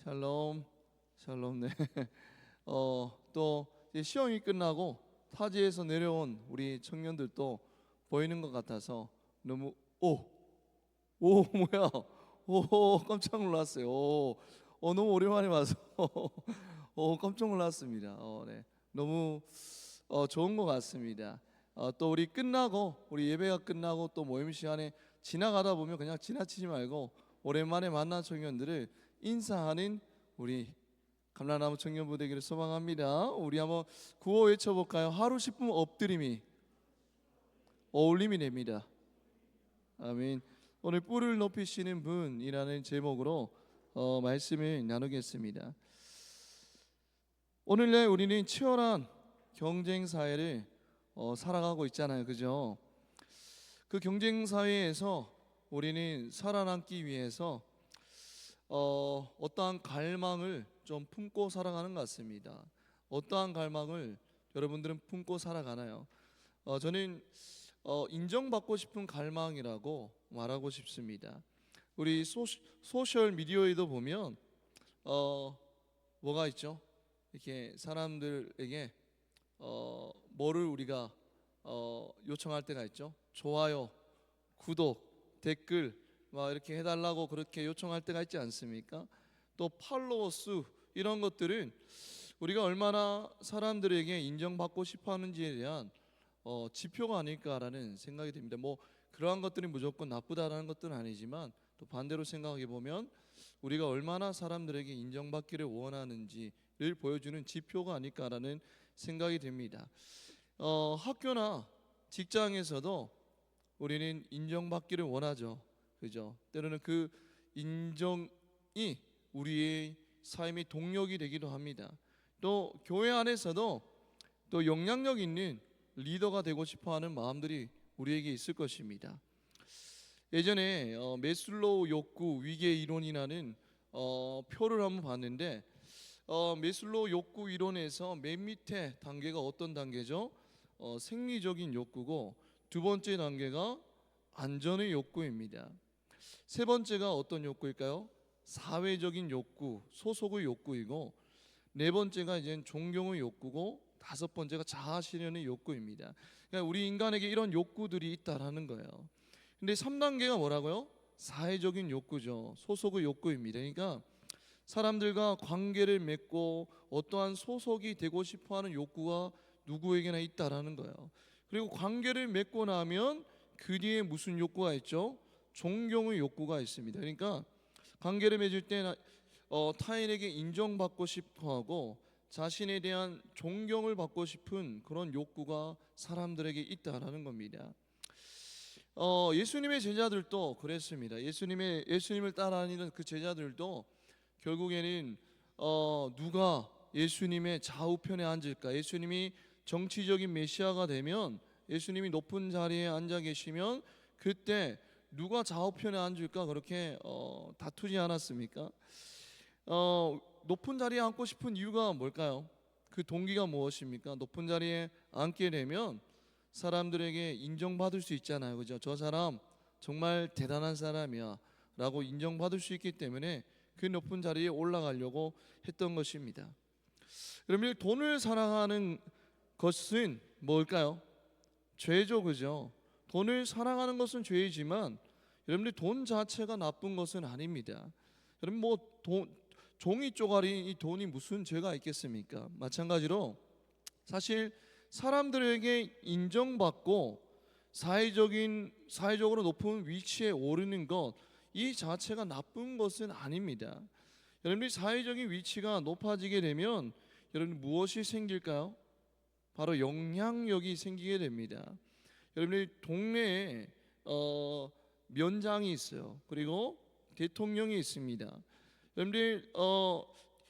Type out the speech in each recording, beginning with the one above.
샬롬, 샬롬. 네. 또 이제 시험이 끝나고 타지에서 내려온 우리 청년들도 보이는 것 같아서 너무 뭐야? 깜짝 놀랐어요. 너무 오랜만에 와서 깜짝 놀랐습니다. 네. 너무 좋은 것 같습니다. 또 우리 예배가 끝나고 또 모임 시간에 지나가다 보면 그냥 지나치지 말고 오랜만에 만난 청년들을 인사하는 우리 감람나무 청년부 되기를 소망합니다. 우리 한번 구호 외쳐볼까요? 하루 10분 엎드림이 어울림이 됩니다. 아멘. 오늘 뿔을 높이시는 분이라는 제목으로 말씀을 나누겠습니다. 오늘날 우리는 치열한 경쟁 사회를 살아가고 있잖아요, 그죠? 그 경쟁 사회에서 우리는 살아남기 위해서 어떠한 갈망을 좀 품고 살아가는 것 같습니다. 어떠한 갈망을 여러분들은 품고 살아가나요? 저는 인정받고 싶은 갈망이라고 말하고 싶습니다. 우리 소셜 미디어에도 보면 뭐가 있죠? 이렇게 사람들에게 뭐를 우리가 요청할 때가 있죠. 좋아요, 구독, 댓글 막 이렇게 해달라고 그렇게 요청할 때가 있지 않습니까? 또 팔로워 수 이런 것들은 우리가 얼마나 사람들에게 인정받고 싶어하는지에 대한 지표가 아닐까라는 생각이 듭니다. 뭐 그러한 것들이 무조건 나쁘다라는 것들은 아니지만 또 반대로 생각해 보면 우리가 얼마나 사람들에게 인정받기를 원하는지를 보여주는 지표가 아닐까라는 생각이 듭니다. 학교나 직장에서도 우리는 인정받기를 원하죠. 그죠? 때로는 그 인정이 우리의 삶의 동력이 되기도 합니다. 또 교회 안에서도 또 영향력 있는 리더가 되고 싶어하는 마음들이 우리에게 있을 것입니다. 예전에 메슬로우 욕구 위계 이론이라는 표를 한번 봤는데 메슬로우 욕구 이론에서 맨 밑에 단계가 어떤 단계죠? 생리적인 욕구고 두 번째 단계가 안전의 욕구입니다. 세 번째가 어떤 욕구일까요? 사회적인 욕구, 소속의 욕구이고 네 번째가 이제 존경의 욕구고 다섯 번째가 자아 실현의 욕구입니다. 그러니까 우리 인간에게 이런 욕구들이 있다라는 거예요. 근데 3단계가 뭐라고요? 사회적인 욕구죠. 소속의 욕구입니다. 그러니까 사람들과 관계를 맺고 어떠한 소속이 되고 싶어하는 욕구가 누구에게나 있다라는 거예요. 그리고 관계를 맺고 나면 그 뒤에 무슨 욕구가 있죠? 존경의 욕구가 있습니다. 그러니까 관계를 맺을 때 타인에게 인정받고 싶어하고 자신에 대한 존경을 받고 싶은 그런 욕구가 사람들에게 있다라는 겁니다. 예수님의 제자들도 그랬습니다. 예수님을 따라다니는 그 제자들도 결국에는 누가 예수님의 좌우편에 앉을까? 예수님이 정치적인 메시아가 되면 예수님이 높은 자리에 앉아 계시면 그때 누가 좌우편에 앉을까 그렇게 다투지 않았습니까? 높은 자리에 앉고 싶은 이유가 뭘까요? 그 동기가 무엇입니까? 높은 자리에 앉게 되면 사람들에게 인정받을 수 있잖아요, 그죠? 저 사람 정말 대단한 사람이야 라고 인정받을 수 있기 때문에 그 높은 자리에 올라가려고 했던 것입니다. 여러분, 돈을 사랑하는 것은 뭘까요? 죄죠, 그죠? 돈을 사랑하는 것은 죄이지만 여러분들 돈 자체가 나쁜 것은 아닙니다. 여러분 종이 쪼가리 이 돈이 무슨 죄가 있겠습니까? 마찬가지로 사실 사람들에게 인정받고 사회적으로 높은 위치에 오르는 것 이 자체가 나쁜 것은 아닙니다. 여러분들이 사회적인 위치가 높아지게 되면 여러분 무엇이 생길까요? 바로 영향력이 생기게 됩니다. 여러분들 동네에 면장이 있어요. 그리고 대통령이 있습니다. 여러분들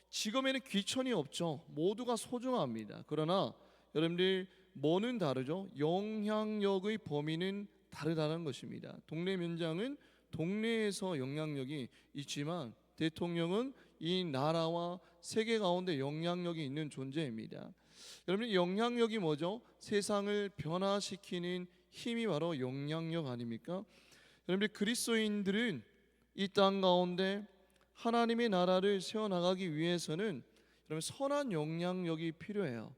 직업에는 귀천이 없죠. 모두가 소중합니다. 그러나 여러분들 뭐는 다르죠? 영향력의 범위는 다르다는 것입니다. 동네 면장은 동네에서 영향력이 있지만 대통령은 이 나라와 세계 가운데 영향력이 있는 존재입니다. 여러분 영향력이 뭐죠? 세상을 변화시키는 힘이 바로 영향력 아닙니까? 여러분 그리스도인들은 이 땅 가운데 하나님의 나라를 세워나가기 위해서는 여러분 선한 영향력이 필요해요.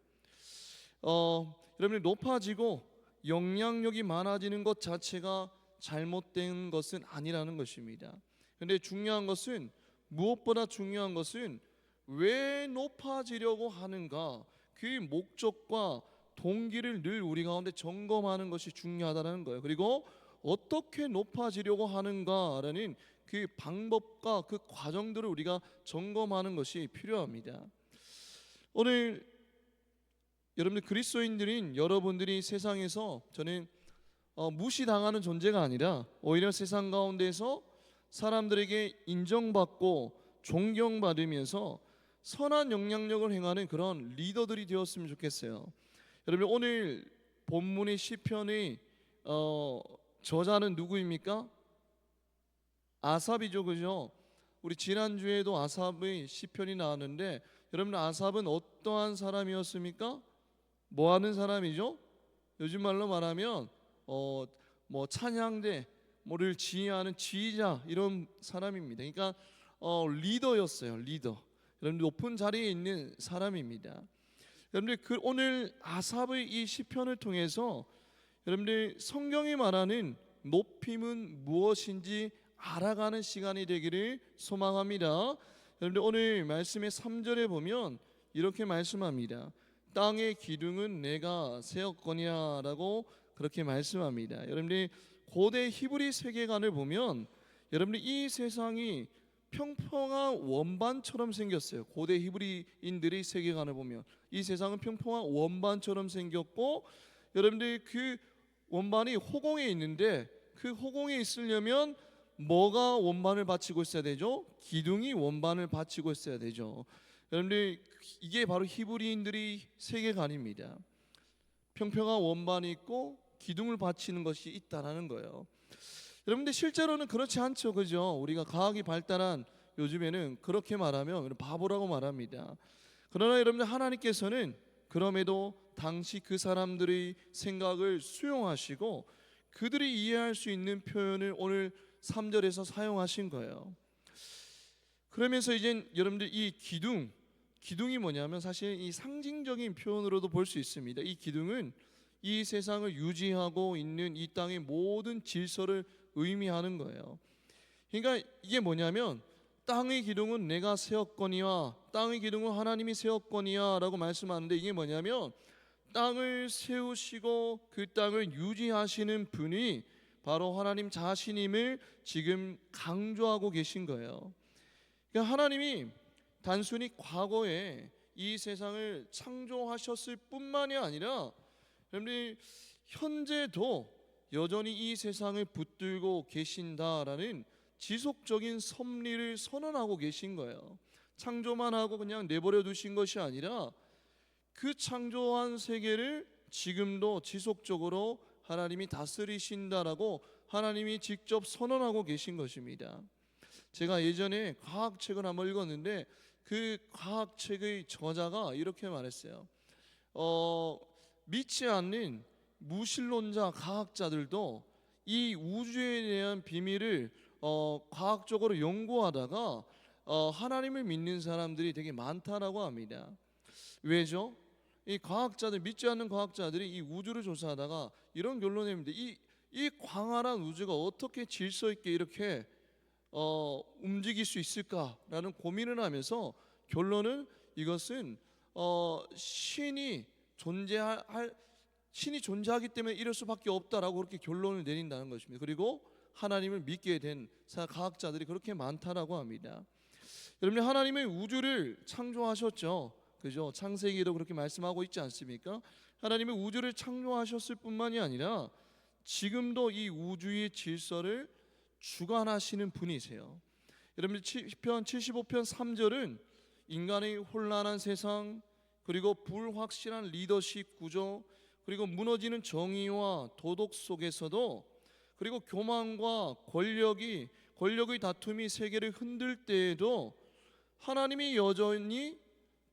여러분이 높아지고 영향력이 많아지는 것 자체가 잘못된 것은 아니라는 것입니다. 그런데 중요한 것은, 무엇보다 중요한 것은 왜 높아지려고 하는가, 그 목적과 동기를 늘 우리 가운데 점검하는 것이 중요하다는 거예요. 그리고 어떻게 높아지려고 하는가라는 그 방법과 그 과정들을 우리가 점검하는 것이 필요합니다. 오늘 여러분들 그리스도인들인 여러분들이 세상에서 저는 무시당하는 존재가 아니라 오히려 세상 가운데서 사람들에게 인정받고 존경받으면서 선한 영향력을 행하는 그런 리더들이 되었으면 좋겠어요. 여러분 오늘 본문의 시편의 저자는 누구입니까? 아삽이죠, 그죠? 우리 지난주에도 아삽의 시편이 나왔는데, 여러분 아삽은 어떠한 사람이었습니까? 뭐 하는 사람이죠? 요즘 말로 말하면 뭐 찬양대 뭐를 지휘하는 지휘자, 이런 사람입니다. 그러니까 리더였어요. 리더. 여러분 높은 자리에 있는 사람입니다. 여러분들 오늘 아삽의 이 시편을 통해서 여러분들 성경이 말하는 높임은 무엇인지 알아가는 시간이 되기를 소망합니다. 여러분들 오늘 말씀의 3절에 보면 이렇게 말씀합니다. 땅의 기둥은 내가 세웠거니와라고 그렇게 말씀합니다. 여러분들이 고대 히브리 세계관을 보면 여러분들 이 세상이 평평한 원반처럼 생겼어요. 고대 히브리인들의 세계관을 보면 이 세상은 평평한 원반처럼 생겼고, 여러분들 그 원반이 호공에 있는데 그 호공에 있으려면 뭐가 원반을 받치고 있어야 되죠? 기둥이 원반을 받치고 있어야 되죠. 여러분들 이게 바로 히브리인들의 세계관입니다. 평평한 원반이 있고 기둥을 받치는 것이 있다라는 거예요. 여러분들 실제로는 그렇지 않죠, 그죠? 우리가 과학이 발달한 요즘에는 그렇게 말하면 바보라고 말합니다. 그러나 여러분들 하나님께서는 그럼에도 당시 그 사람들의 생각을 수용하시고 그들이 이해할 수 있는 표현을 오늘 3절에서 사용하신 거예요. 그러면서 이제 여러분들 이 기둥이 뭐냐면 사실 이 상징적인 표현으로도 볼 수 있습니다. 이 기둥은 이 세상을 유지하고 있는 이 땅의 모든 질서를 의미하는 거예요. 그러니까 이게 뭐냐면 땅의 기둥은 내가 세웠거니와, 땅의 기둥은 하나님이 세웠거니와 라고 말씀하는데, 이게 뭐냐면 땅을 세우시고 그 땅을 유지하시는 분이 바로 하나님 자신임을 지금 강조하고 계신 거예요. 그러니까 하나님이 단순히 과거에 이 세상을 창조하셨을 뿐만이 아니라 여러분들 현재도 여전히 이 세상을 붙들고 계신다라는 지속적인 섭리를 선언하고 계신 거예요. 창조만 하고 그냥 내버려 두신 것이 아니라 그 창조한 세계를 지금도 지속적으로 하나님이 다스리신다라고 하나님이 직접 선언하고 계신 것입니다. 제가 예전에 과학책을 한번 읽었는데 그 과학책의 저자가 이렇게 말했어요. 믿지 않는 무신론자 과학자들도 이 우주에 대한 비밀을 과학적으로 연구하다가 하나님을 믿는 사람들이 되게 많다라고 합니다. 왜죠? 이 과학자들, 믿지 않는 과학자들이 이 우주를 조사하다가 이런 결론을 냅니다. 이 광활한 우주가 어떻게 질서 있게 이렇게 움직일 수 있을까라는 고민을 하면서 결론은 이것은 신이 존재하기 때문에 이럴 수밖에 없다라고 그렇게 결론을 내린다는 것입니다. 그리고 하나님을 믿게 된 과학자들이 그렇게 많다라고 합니다. 여러분 하나님은 우주를 창조하셨죠. 그죠? 창세기에도 그렇게 말씀하고 있지 않습니까? 하나님은 우주를 창조하셨을 뿐만이 아니라 지금도 이 우주의 질서를 주관하시는 분이세요. 여러분 시편 75편 3절은 인간의 혼란한 세상, 그리고 불확실한 리더십 구조, 그리고 무너지는 정의와 도덕 속에서도, 그리고 교만과 권력의 다툼이 세계를 흔들 때에도 하나님이 여전히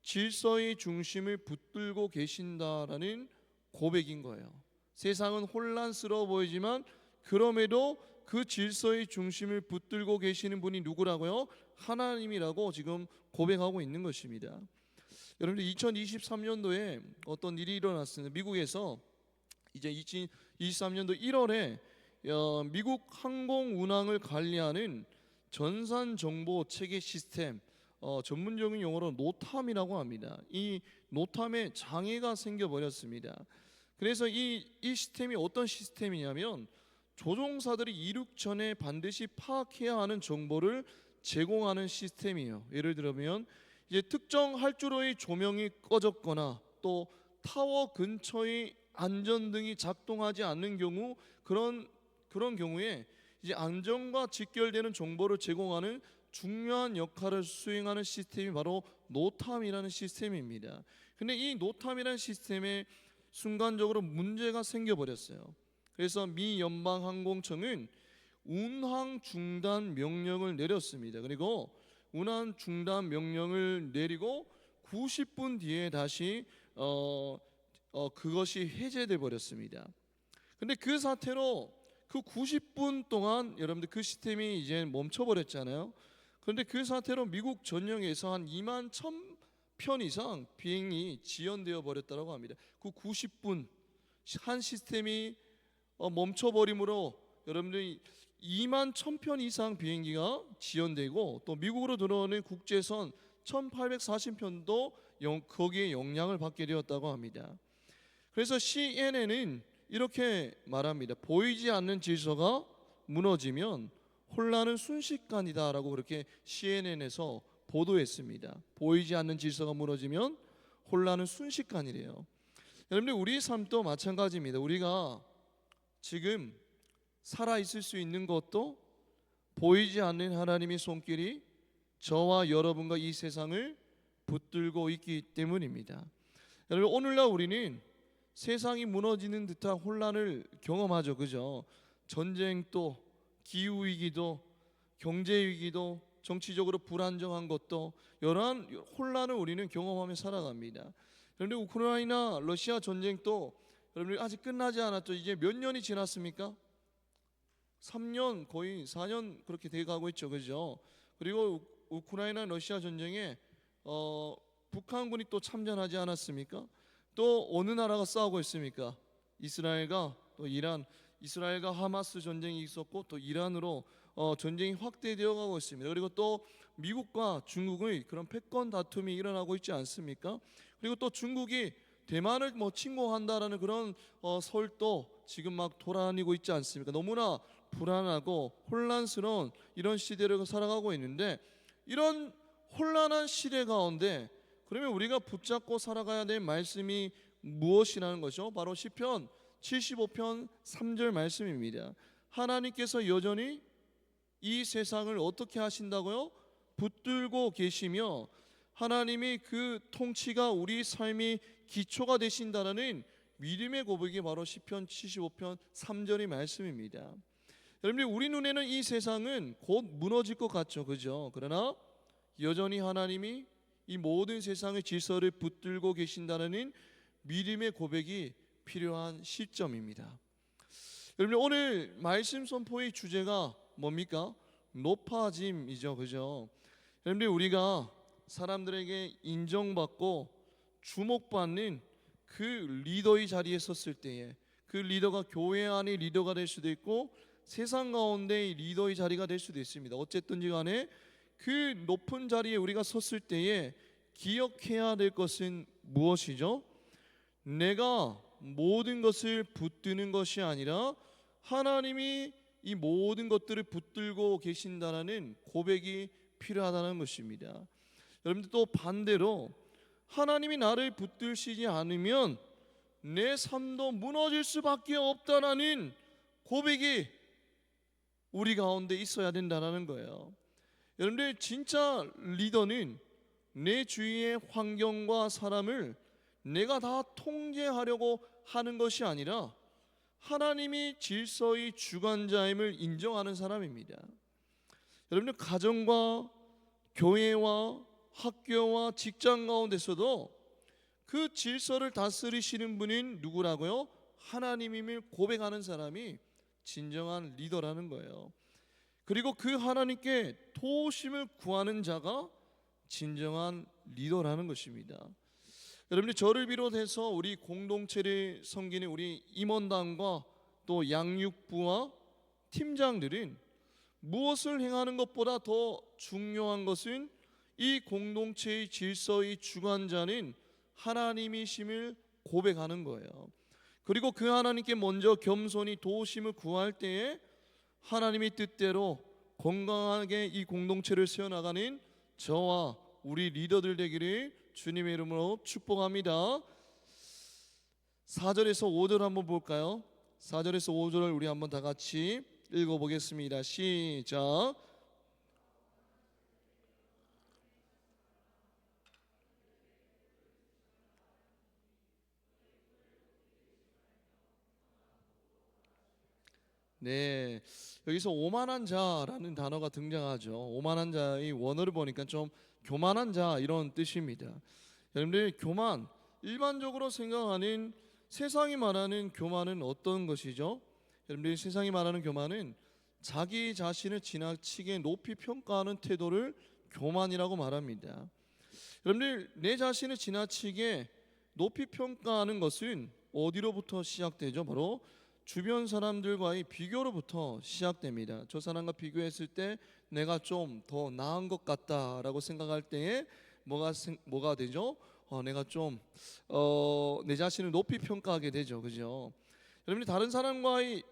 질서의 중심을 붙들고 계신다라는 고백인 거예요. 세상은 혼란스러워 보이지만 그럼에도 그 질서의 중심을 붙들고 계시는 분이 누구라고요? 하나님이라고 지금 고백하고 있는 것입니다. 여러분들 2023년도에 어떤 일이 일어났습니다. 미국에서 이제 2023년도 1월에 미국 항공 운항을 관리하는 전산 정보 체계 시스템, 전문적인 용어로 노탐이라고 합니다. 이 노탐에 장애가 생겨버렸습니다. 그래서 이 시스템이 어떤 시스템이냐면 조종사들이 이륙 전에 반드시 파악해야 하는 정보를 제공하는 시스템이에요. 예를 들면 이제 특정 활주로의 조명이 꺼졌거나 또 타워 근처의 안전등이 작동하지 않는 경우 그런 경우에 이제 안전과 직결되는 정보를 제공하는 중요한 역할을 수행하는 시스템이 바로 노탐이라는 시스템입니다. 근데 이 노탐이라는 시스템에 순간적으로 문제가 생겨버렸어요. 그래서 미 연방항공청은 운항 중단 명령을 내렸습니다. 그리고 운항 중단 명령을 내리고 90분 뒤에 다시 그것이 해제돼 버렸습니다. 근데 그 사태로 그 90분 동안 여러분들 그 시스템이 이제 멈춰버렸잖아요. 그런데 그 사태로 미국 전역에서 한 2만 1,000편 이상 비행이 지연되어 버렸다고 합니다. 그 90분 한 시스템이 멈춰버림으로 여러분들이 2만 1,000편 이상 비행기가 지연되고 또 미국으로 들어오는 국제선 1,840편도 거기에 영향을 받게 되었다고 합니다. 그래서 CNN은 이렇게 말합니다. 보이지 않는 질서가 무너지면 혼란은 순식간이다라고 그렇게 CNN에서 보도했습니다. 보이지 않는 질서가 무너지면 혼란은 순식간이래요. 여러분들 우리 삶도 마찬가지입니다. 우리가 지금 살아 있을 수 있는 것도 보이지 않는 하나님의 손길이 저와 여러분과 이 세상을 붙들고 있기 때문입니다. 여러분 오늘날 우리는 세상이 무너지는 듯한 혼란을 경험하죠. 그죠? 전쟁도 기후 위기도 경제 위기도 정치적으로 불안정한 것도 여러한 혼란을 우리는 경험하며 살아갑니다. 그런데 우크라이나 러시아 전쟁도 여러분 아직 끝나지 않았죠. 이제 몇 년이 지났습니까? 3년 거의 4년 그렇게 돼가고 있죠. 그죠? 그리고 우크라이나 러시아 전쟁에 북한군이 또 참전하지 않았습니까? 또 어느 나라가 싸우고 있습니까? 이스라엘과 또 이란, 이스라엘과 하마스 전쟁이 있었고 또 이란으로 전쟁이 확대되어 가고 있습니다. 그리고 또 미국과 중국의 그런 패권 다툼이 일어나고 있지 않습니까? 그리고 또 중국이 대만을 침공한다라는 그런 설도 지금 막 돌아다니고 있지 않습니까? 너무나 불안하고 혼란스러운 이런 시대를 살아가고 있는데 이런 혼란한 시대 가운데 그러면 우리가 붙잡고 살아가야 될 말씀이 무엇이라는 것이죠? 바로 시편 75편 3절 말씀입니다. 하나님께서 여전히 이 세상을 어떻게 하신다고요? 붙들고 계시며 하나님이 그 통치가 우리 삶의 기초가 되신다라는 믿음의 고백이 바로 시편 75편 3절의 말씀입니다. 여러분들 우리 눈에는 이 세상은 곧 무너질 것 같죠. 그죠? 그러나 여전히 하나님이 이 모든 세상의 질서를 붙들고 계신다는 믿음의 고백이 필요한 시점입니다. 여러분 오늘 말씀 선포의 주제가 뭡니까? 높아짐이죠. 그죠? 여러분들 우리가 사람들에게 인정받고 주목받는 그 리더의 자리에 섰을 때에 그 리더가 교회 안의 리더가 될 수도 있고 세상 가운데의 리더의 자리가 될 수도 있습니다. 어쨌든지 간에 그 높은 자리에 우리가 섰을 때에 기억해야 될 것은 무엇이죠? 내가 모든 것을 붙드는 것이 아니라 하나님이 이 모든 것들을 붙들고 계신다는 고백이 필요하다는 것입니다. 여러분들 또 반대로 하나님이 나를 붙드시지 않으면 내 삶도 무너질 수밖에 없다는 고백이 우리 가운데 있어야 된다는 거예요. 여러분들 진짜 리더는 내 주위의 환경과 사람을 내가 다 통제하려고 하는 것이 아니라 하나님이 질서의 주관자임을 인정하는 사람입니다. 여러분들 가정과 교회와 학교와 직장 가운데서도 그 질서를 다스리시는 분인 누구라고요? 하나님임을 고백하는 사람이 진정한 리더라는 거예요. 그리고 그 하나님께 도우심을 구하는 자가 진정한 리더라는 것입니다. 여러분들, 저를 비롯해서 우리 공동체를 섬기는 우리 임원단과 또 양육부와 팀장들은 무엇을 행하는 것보다 더 중요한 것은 이 공동체의 질서의 주관자는 하나님이심을 고백하는 거예요. 그리고 그 하나님께 먼저 겸손히 도우심을 구할 때에 하나님의 뜻대로 건강하게 이 공동체를 세워나가는 저와 우리 리더들 되기를 주님의 이름으로 축복합니다. 4절에서 5절 한번 볼까요? 4절에서 5절을 우리 한번 다 같이 읽어보겠습니다. 시작. 네, 여기서 오만한 자라는 단어가 등장하죠. 오만한 자의 원어를 보니까 좀 교만한 자 이런 뜻입니다. 여러분들, 교만, 일반적으로 생각하는 세상이 말하는 교만은 어떤 것이죠? 여러분들, 세상이 말하는 교만은 자기 자신을 지나치게 높이 평가하는 태도를 교만이라고 말합니다. 여러분들, 내 자신을 지나치게 높이 평가하는 것은 어디로부터 시작되죠? 바로 주변 사람들과의 비교로부터 시작됩니다. 저 사람과 비교했을 때 내가 좀 더 나은 것 같다라고 생각할 때에 뭐가 되죠? 내가 좀 내 자신을 높이 평가하게 되죠, 그죠? 여러분이 다른 사람과의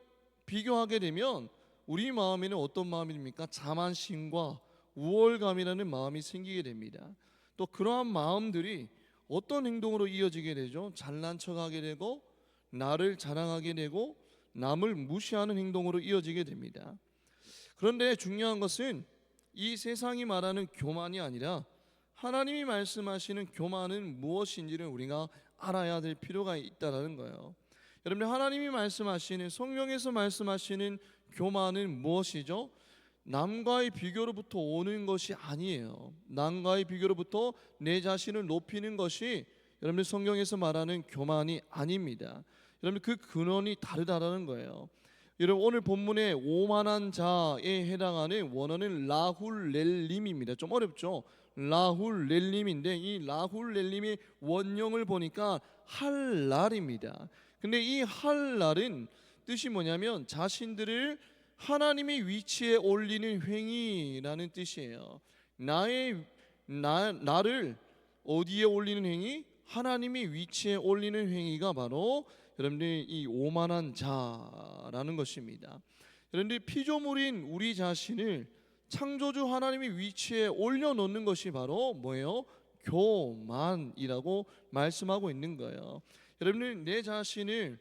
비교하게 되면 우리 마음에는 어떤 마음입니까? 자만심과 우월감이라는 마음이 생기게 됩니다. 또 그러한 마음들이 어떤 행동으로 이어지게 되죠? 잘난 척하게 되고 나를 자랑하게 되고 남을 무시하는 행동으로 이어지게 됩니다. 그런데 중요한 것은 이 세상이 말하는 교만이 아니라 하나님이 말씀하시는 교만은 무엇인지를 우리가 알아야 될 필요가 있다는 거예요. 여러분들, 하나님이 말씀하시는, 성경에서 말씀하시는 교만은 무엇이죠? 남과의 비교로부터 오는 것이 아니에요. 남과의 비교로부터 내 자신을 높이는 것이 여러분들 성경에서 말하는 교만이 아닙니다. 여러분, 그 근원이 다르다라는 거예요. 여러분, 오늘 본문의 오만한 자에 해당하는 원어는 라훌렐림입니다. 좀 어렵죠? 라훌렐림인데 이 라훌렐림의 원형을 보니까 할랄입니다. 근데 이 할랄은 뜻이 뭐냐면 자신들을 하나님의 위치에 올리는 행위라는 뜻이에요. 나를 어디에 올리는 행위? 하나님의 위치에 올리는 행위가 바로 여러분들 이 오만한 자라는 것입니다. 여러분들, 피조물인 우리 자신을 창조주 하나님의 위치에 올려놓는 것이 바로 뭐예요? 교만이라고 말씀하고 있는 거예요. 여러분들, 내 자신을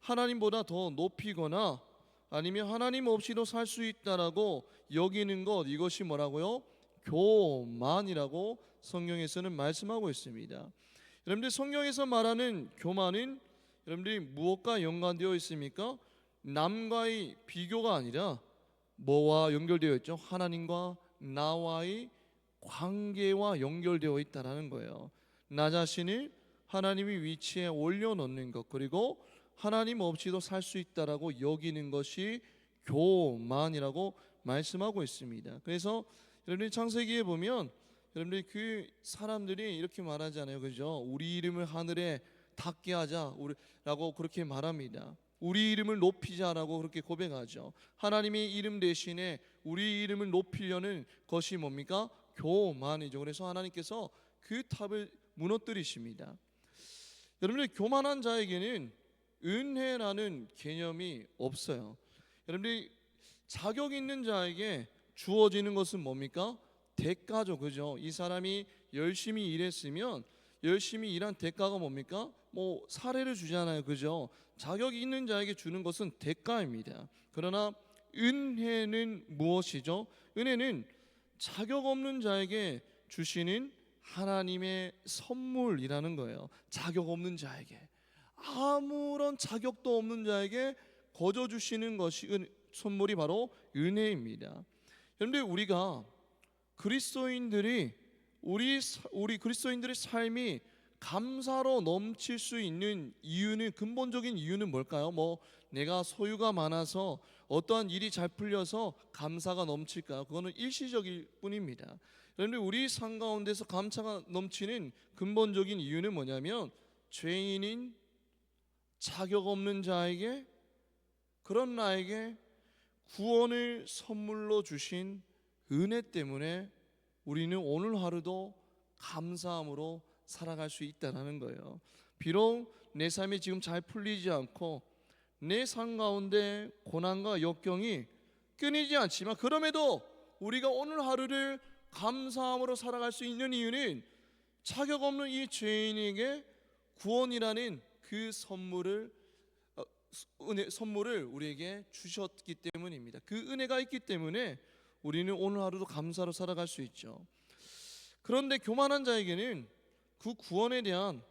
하나님보다 더 높이거나 아니면 하나님 없이도 살 수 있다라고 여기는 것, 이것이 뭐라고요? 교만이라고 성경에서는 말씀하고 있습니다. 여러분들, 성경에서 말하는 교만은 여러분들이 무엇과 연관되어 있습니까? 남과의 비교가 아니라 뭐와 연결되어 있죠? 하나님과 나와의 관계와 연결되어 있다라는 거예요. 나 자신을 하나님의 위치에 올려놓는 것, 그리고 하나님 없이도 살 수 있다라고 여기는 것이 교만이라고 말씀하고 있습니다. 그래서 여러분들, 창세기에 보면 여러분들 그 사람들이 이렇게 말하잖아요, 그죠? 우리 이름을 하늘에 닿게 하자라고 그렇게 말합니다. 우리 이름을 높이자라고 그렇게 고백하죠. 하나님의 이름 대신에 우리 이름을 높이려는 것이 뭡니까? 교만이죠. 그래서 하나님께서 그 탑을 무너뜨리십니다. 여러분들, 교만한 자에게는 은혜라는 개념이 없어요. 여러분들, 자격 있는 자에게 주어지는 것은 뭡니까? 대가죠, 그죠? 이 사람이 열심히 일했으면 열심히 일한 대가가 뭡니까? 뭐 사례를 주잖아요, 그죠? 자격이 있는 자에게 주는 것은 대가입니다. 그러나 은혜는 무엇이죠? 은혜는 자격 없는 자에게 주시는 하나님의 선물이라는 거예요. 자격 없는 자에게, 아무런 자격도 없는 자에게 거저 주시는 것이 선물이 바로 은혜입니다. 그런데 우리가 그리스도인들이 우리 그리스도인들의 삶이 감사로 넘칠 수 있는 이유는, 근본적인 이유는 뭘까요? 뭐 내가 소유가 많아서 어떠한 일이 잘 풀려서 감사가 넘칠까요? 그거는 일시적일 뿐입니다. 그런데 우리 삶 가운데서 감사가 넘치는 근본적인 이유는 뭐냐면, 죄인인 자격 없는 자에게, 그런 나에게 구원을 선물로 주신 은혜 때문에 우리는 오늘 하루도 감사함으로 살아갈 수 있다는 거예요. 비록 내 삶이 지금 잘 풀리지 않고 내 삶 가운데 고난과 역경이 끊이지 않지만, 그럼에도 우리가 오늘 하루를 감사함으로 살아갈 수 있는 이유는 자격 없는 이 죄인에게 구원이라는 그 선물을 우리에게 주셨기 때문입니다. 그 은혜가 있기 때문에 우리는 오늘 하루도 감사로 살아갈 수 있죠. 그런데 교만한 자에게는 그 구원에 대한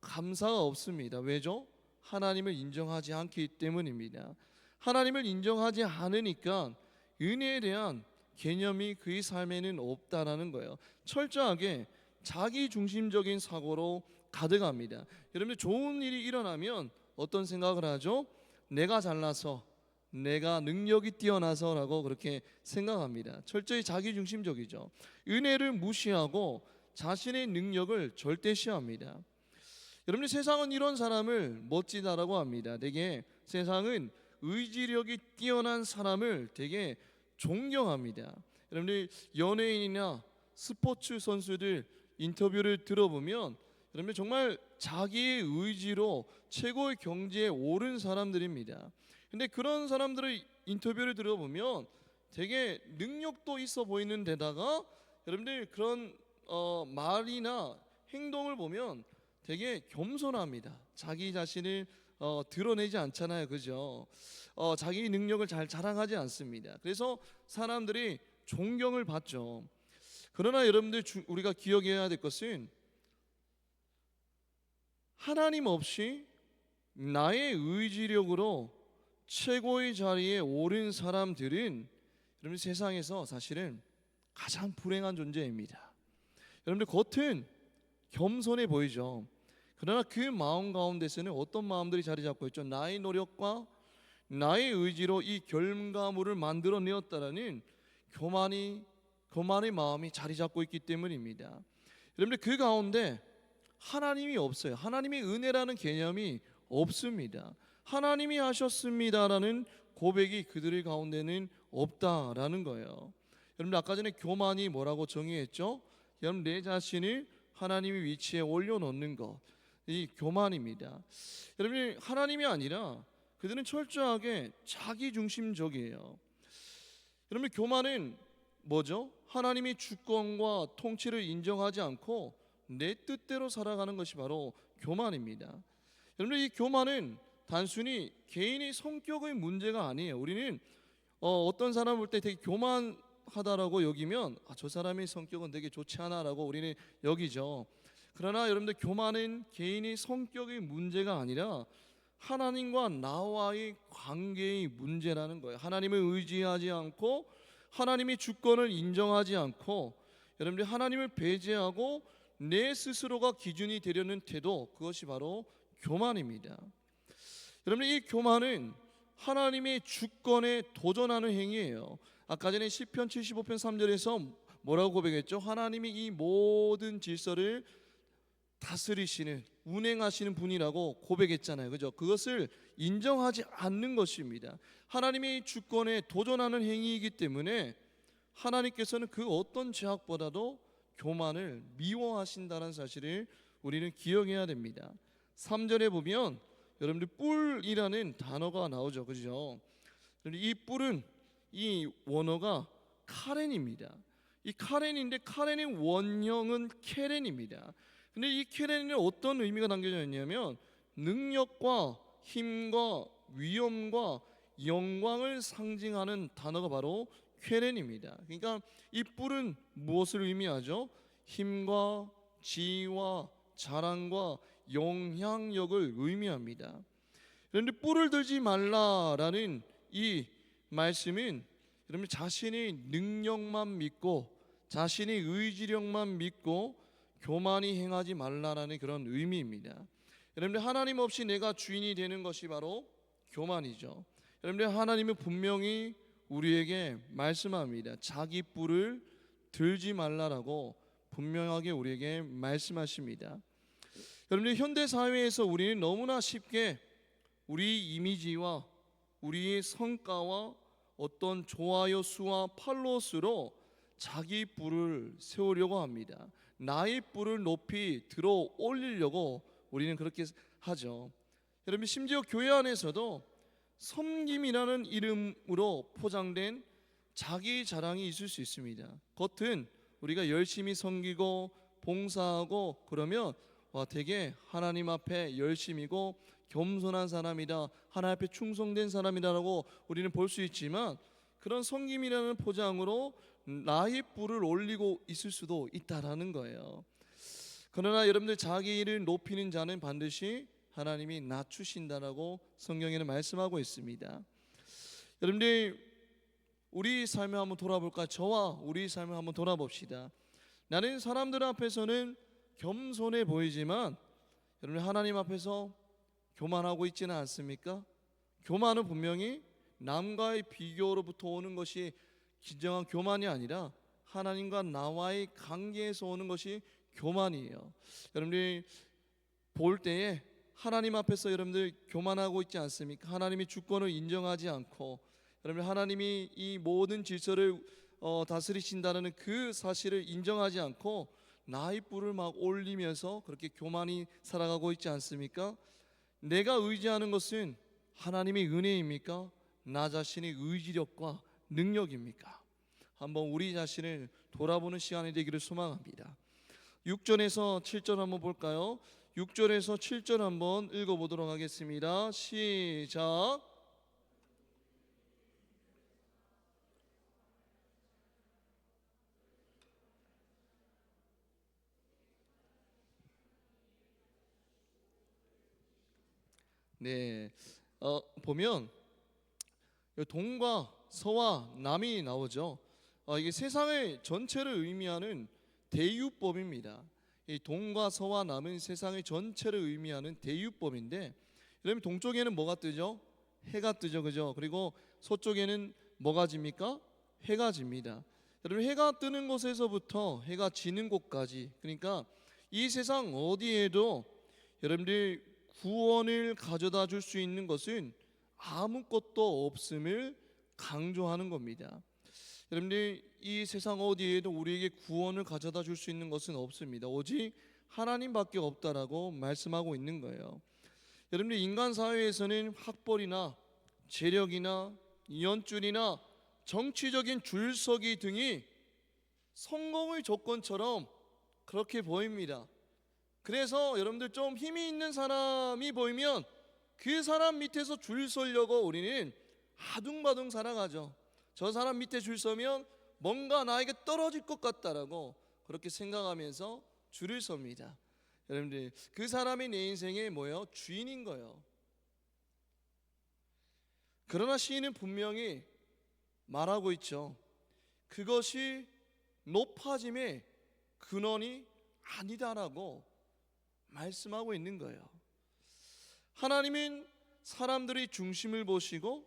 감사가 없습니다. 왜죠? 하나님을 인정하지 않기 때문입니다. 하나님을 인정하지 않으니까 은혜에 대한 개념이 그의 삶에는 없다라는 거예요. 철저하게 자기 중심적인 사고로 가득합니다. 여러분들, 좋은 일이 일어나면 어떤 생각을 하죠? 내가 잘나서, 내가 능력이 뛰어나서라고 그렇게 생각합니다. 철저히 자기 중심적이죠. 은혜를 무시하고 자신의 능력을 절대시합니다. 여러분들, 세상은 이런 사람을 멋지다라고 합니다. 되게 세상은 의지력이 뛰어난 사람을 되게 존경합니다. 여러분들, 연예인이나 스포츠 선수들 인터뷰를 들어보면 여러분 정말 자기의 의지로 최고의 경지에 오른 사람들입니다. 근데 그런 사람들의 인터뷰를 들어보면 되게 능력도 있어 보이는 데다가 여러분들 그런 말이나 행동을 보면 되게 겸손합니다. 자기 자신을 드러내지 않잖아요, 그죠? 자기 능력을 잘 자랑하지 않습니다. 그래서 사람들이 존경을 받죠. 그러나 여러분들, 우리가 기억해야 될 것은 하나님 없이 나의 의지력으로 최고의 자리에 오른 사람들은 여러분 세상에서 사실은 가장 불행한 존재입니다. 여러분들, 겉은 겸손해 보이죠. 그러나 그 마음 가운데서는 어떤 마음들이 자리 잡고 있죠? 나의 노력과 나의 의지로 이 결과물을 만들어내었다라는 교만의 마음이 자리 잡고 있기 때문입니다. 여러분들, 그 가운데 하나님이 없어요. 하나님의 은혜라는 개념이 없습니다. 하나님이 하셨습니다라는 고백이 그들의 가운데는 없다라는 거예요. 여러분, 아까 전에 교만이 뭐라고 정의했죠? 여러분, 내 자신을 하나님의 위치에 올려놓는 것, 이 교만입니다. 여러분, 하나님이 아니라 그들은 철저하게 자기중심적이에요. 여러분, 교만은 뭐죠? 하나님의 주권과 통치를 인정하지 않고 내 뜻대로 살아가는 것이 바로 교만입니다. 여러분, 이 교만은 단순히 개인의 성격의 문제가 아니에요. 우리는 어떤 사람을 볼 때 되게 교만하다라고 여기면 저 사람의 성격은 되게 좋지 않아라고 우리는 여기죠. 그러나 여러분들, 교만은 개인의 성격의 문제가 아니라 하나님과 나와의 관계의 문제라는 거예요. 하나님을 의지하지 않고 하나님의 주권을 인정하지 않고 여러분들 하나님을 배제하고 내 스스로가 기준이 되려는 태도, 그것이 바로 교만입니다. 여러분, 이 교만은 하나님의 주권에 도전하는 행위예요. 아까 전에 시편 75편 3절에서 뭐라고 고백했죠? 하나님이 이 모든 질서를 다스리시는, 운행하시는 분이라고 고백했잖아요, 그죠? 그것을 인정하지 않는 것입니다. 하나님의 주권에 도전하는 행위이기 때문에 하나님께서는 그 어떤 죄악보다도 교만을 미워하신다는 사실을 우리는 기억해야 됩니다. 3절에 보면 여러분들 뿔이라는 단어가 나오죠, 그죠? 이 뿔은, 이 원어가 카렌입니다. 이 카렌인데 카렌의 원형은 케렌입니다. 근데 이 케렌에는 어떤 의미가 담겨져 있냐면 능력과 힘과 위엄과 영광을 상징하는 단어가 바로 케렌입니다. 그러니까 이 뿔은 무엇을 의미하죠? 힘과 지위와 자랑과 영향력을 의미합니다. 그런데 뿔을 들지 말라라는 이 말씀은 여러분 자신의 능력만 믿고 자신의 의지력만 믿고 교만이 행하지 말라라는 그런 의미입니다. 여러분들, 하나님 없이 내가 주인이 되는 것이 바로 교만이죠. 여러분들, 하나님은 분명히 우리에게 말씀합니다. 자기 뿔을 들지 말라라고 분명하게 우리에게 말씀하십니다. 여러분들, 현대 사회에서 우리는 너무나 쉽게 우리 이미지와 우리의 성과와 어떤 좋아요 수와 팔로워 수로 자기 뿔을 세우려고 합니다. 나의 뿔을 높이 들어 올리려고 우리는 그렇게 하죠. 여러분, 심지어 교회 안에서도 섬김이라는 이름으로 포장된 자기 자랑이 있을 수 있습니다. 겉은 우리가 열심히 섬기고 봉사하고 그러면 되게 하나님 앞에 열심이고 겸손한 사람이다, 하나님 앞에 충성된 사람이다라고 우리는 볼 수 있지만, 그런 섬김이라는 포장으로 나의 뿔을 올리고 있을 수도 있다라는 거예요. 그러나 여러분들, 자기 일을 높이는 자는 반드시 하나님이 낮추신다라고 성경에는 말씀하고 있습니다. 여러분들, 우리 삶을 한번 돌아볼까? 저와 우리 삶을 한번 돌아봅시다. 나는 사람들 앞에서는 겸손해 보이지만 여러분, 하나님 앞에서 교만하고 있지는 않습니까? 교만은 분명히 남과의 비교로부터 오는 것이 진정한 교만이 아니라 하나님과 나와의 관계에서 오는 것이 교만이에요. 여러분들이 볼 때에 하나님 앞에서 여러분들 교만하고 있지 않습니까? 하나님이 주권을 인정하지 않고, 여러분, 하나님이 이 모든 질서를 다스리신다는 그 사실을 인정하지 않고 나의 뿔을 막 올리면서 그렇게 교만히 살아가고 있지 않습니까? 내가 의지하는 것은 하나님의 은혜입니까? 나 자신의 의지력과 능력입니까? 한번 우리 자신을 돌아보는 시간이 되기를 소망합니다. 6절에서 7절 한번 볼까요? 6절에서 7절 한번 읽어보도록 하겠습니다. 시작. 네, 보면 동과 서와 남이 나오죠. 이게 세상의 전체를 의미하는 대유법입니다. 이 동과 서와 남은 세상의 전체를 의미하는 대유법인데, 여러분, 동쪽에는 뭐가 뜨죠? 해가 뜨죠, 그죠? 그리고 서쪽에는 뭐가 집니까? 해가 집니다. 여러분, 해가 뜨는 곳에서부터 해가 지는 곳까지, 그러니까 이 세상 어디에도 여러분들 구원을 가져다 줄 수 있는 것은 아무것도 없음을 강조하는 겁니다. 여러분들, 이 세상 어디에도 우리에게 구원을 가져다 줄 수 있는 것은 없습니다. 오직 하나님밖에 없다라고 말씀하고 있는 거예요. 여러분들, 인간 사회에서는 학벌이나 재력이나 연줄이나 정치적인 줄서기 등이 성공의 조건처럼 그렇게 보입니다. 그래서 여러분들, 좀 힘이 있는 사람이 보이면 그 사람 밑에서 줄 서려고 우리는 아둥바둥 살아가죠. 저 사람 밑에 줄 서면 뭔가 나에게 떨어질 것 같다라고 그렇게 생각하면서 줄을 섭니다. 여러분들, 그 사람이 내 인생의 뭐예요? 주인인 거예요. 그러나 시인은 분명히 말하고 있죠. 그것이 높아짐의 근원이 아니다라고 말씀하고 있는 거예요. 하나님은 사람들의 중심을 보시고